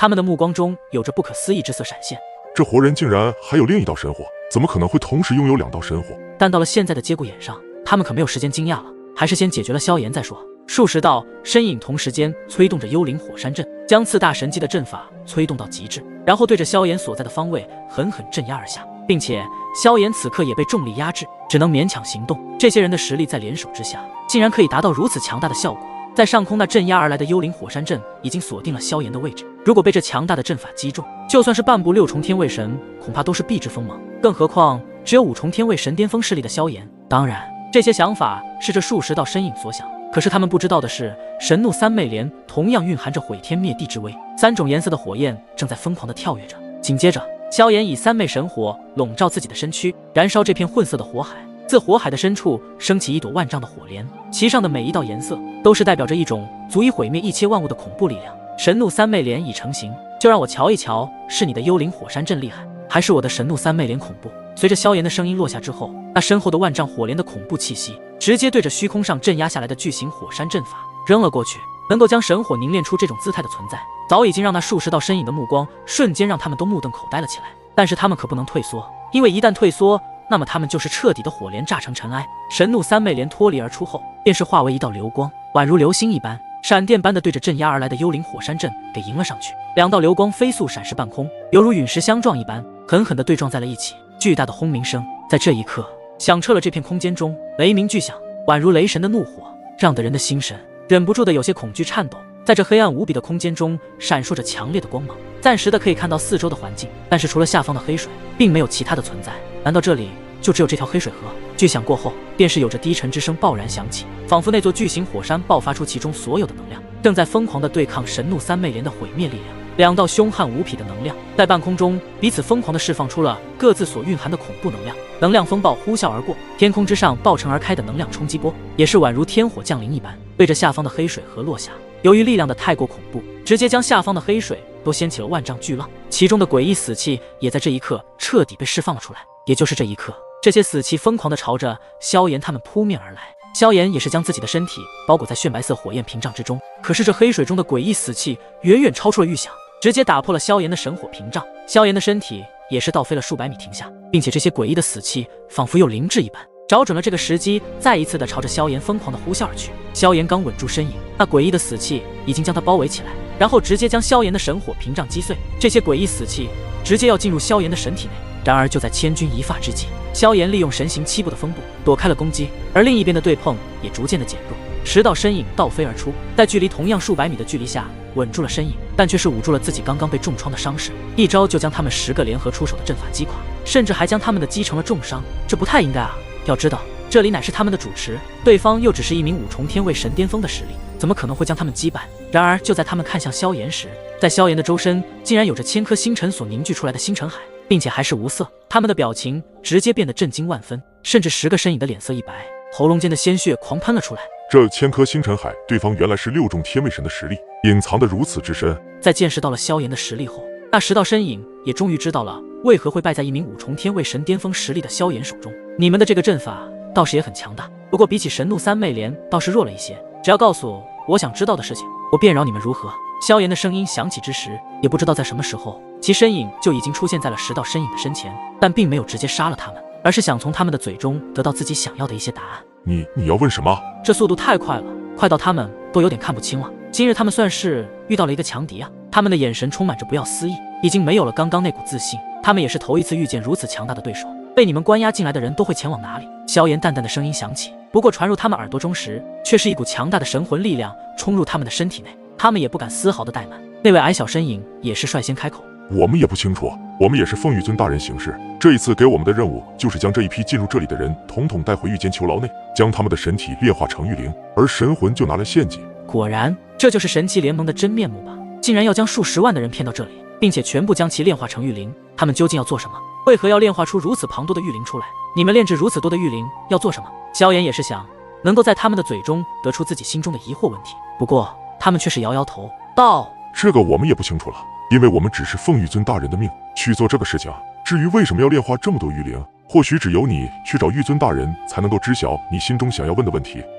他们的目光中有着不可思议之色闪现。这活人竟然还有另一道神火，怎么可能会同时拥有2道神火？但到了现在的节骨眼上，他们可没有时间惊讶了，还是先解决了萧炎再说。数十道身影同时间催动着幽灵火山阵，将次大神技的阵法催动到极致，然后对着萧炎所在的方位狠狠镇压而下，并且萧炎此刻也被重力压制，只能勉强行动。这些人的实力在联手之下，竟然可以达到如此强大的效果。在上空那镇压而来的幽灵火山阵已经锁定了萧炎的位置，如果被这强大的阵法击中，就算是半步6重天位神，恐怕都是必致锋芒。更何况只有5重天位神巅峰势力的萧炎。当然，这些想法是这数十道身影所想，可是他们不知道的是，神怒三昧莲同样蕴含着毁天灭地之威，3种颜色的火焰正在疯狂地跳跃着。紧接着，萧炎以三昧神火笼罩自己的身躯，燃烧这片混色的火海。自火海的深处升起一朵万丈的火莲，其上的每一道颜色都是代表着一种足以毁灭一切万物的恐怖力量。神怒三昧莲已成型，就让我瞧一瞧，是你的幽灵火山阵厉害，还是我的神怒三昧莲恐怖？随着萧炎的声音落下之后，那身后的万丈火莲的恐怖气息直接对着虚空上镇压下来的巨型火山阵法扔了过去。能够将神火凝练出这种姿态的存在，早已经让那数十道身影的目光瞬间让他们都目瞪口呆了起来。但是他们可不能退缩，因为一旦退缩，那么他们就是彻底的火莲炸成尘埃。神怒三昧莲脱离而出后，便是化为一道流光，宛如流星一般，闪电般的对着镇压而来的幽灵火山阵给迎了上去。2道流光飞速闪逝半空，犹如陨石相撞一般，狠狠地对撞在了一起。巨大的轰鸣声在这一刻响彻了这片空间中，雷鸣巨响，宛如雷神的怒火，让得人的心神忍不住的有些恐惧颤抖。在这黑暗无比的空间中，闪烁着强烈的光芒，暂时的可以看到四周的环境，但是除了下方的黑水，并没有其他的存在。难道这里就只有这条黑水河？巨响过后，便是有着低沉之声爆然响起，仿佛那座巨型火山爆发出其中所有的能量，正在疯狂地对抗神怒三昧莲的毁灭力量。2道凶悍无匹的能量在半空中彼此疯狂地释放出了各自所蕴含的恐怖能量，能量风暴呼啸而过，天空之上爆成而开的能量冲击波也是宛如天火降临一般，对着下方的黑水河落下。由于力量的太过恐怖，直接将下方的黑水都掀起了万丈巨浪，其中的诡异死气也在这一刻彻底被释放了出来。也就是这一刻，这些死气疯狂地朝着萧炎他们扑面而来。萧炎也是将自己的身体包裹在炫白色火焰屏障之中，可是这黑水中的诡异死气远远超出了预想，直接打破了萧炎的神火屏障。萧炎的身体也是倒飞了数百米停下，并且这些诡异的死气仿佛又灵智一般，找准了这个时机，再一次的朝着萧炎疯狂的呼啸而去。萧炎刚稳住身影，那诡异的死气已经将他包围起来，然后直接将萧炎的神火屏障击碎。这些诡异死气直接要进入萧炎的神体内。然而就在千钧一发之际，萧炎利用神行七步的风步躲开了攻击，而另一边的对碰也逐渐的减弱。10道身影倒飞而出，在距离同样数百米的距离下稳住了身影，但却是捂住了自己刚刚被重创的伤势，一招就将他们10个联合出手的阵法击垮，甚至还将他们的击成了重伤。这不太应该啊！要知道这里乃是他们的主持，对方又只是一名5重天位神巅峰的实力，怎么可能会将他们击败？然而就在他们看向萧炎时，在萧炎的周身竟然有着千颗星辰所凝聚出来的星辰海，并且还是无色。他们的表情直接变得震惊万分，甚至10个身影的脸色一白，喉咙间的鲜血狂喷了出来。这千颗星辰海，对方原来是6重天位神的实力，隐藏得如此之深。在见识到了萧炎的实力后，那10道身影也终于知道了为何会败在一名5重天位神巅峰实力的萧炎手中。你们的这个阵法倒是也很强大，不过比起神怒三昧莲倒是弱了一些。只要告诉我想知道的事情，我便饶你们如何？萧炎的声音响起之时，也不知道在什么时候，其身影就已经出现在了10道身影的身前，但并没有直接杀了他们，而是想从他们的嘴中得到自己想要的一些答案。你要问什么？这速度太快了，快到他们都有点看不清了。今日他们算是遇到了一个强敌啊！他们的眼神充满着不要思议，已经没有了刚刚那股自信。他们也是头一次遇见如此强大的对手。被你们关押进来的人都会前往哪里？萧炎淡淡的声音响起，不过传入他们耳朵中时，却是一股强大的神魂力量冲入他们的身体内。他们也不敢丝毫的怠慢。那位矮小身影也是率先开口：我们也不清楚，我们也是奉玉尊大人行事。这一次给我们的任务就是将这一批进入这里的人统统带回御剑囚牢内，将他们的神体炼化成玉灵，而神魂就拿来献祭。果然，这就是神奇联盟的真面目吧？竟然要将数10万的人骗到这里，并且全部将其炼化成玉灵。他们究竟要做什么？为何要炼化出如此庞多的玉灵出来？你们炼制如此多的玉灵要做什么？萧炎也是想能够在他们的嘴中得出自己心中的疑惑问题，不过他们却是摇摇头道：这个我们也不清楚了，因为我们只是奉玉尊大人的命去做这个事情。至于为什么要炼化这么多玉灵，或许只有你去找玉尊大人才能够知晓你心中想要问的问题。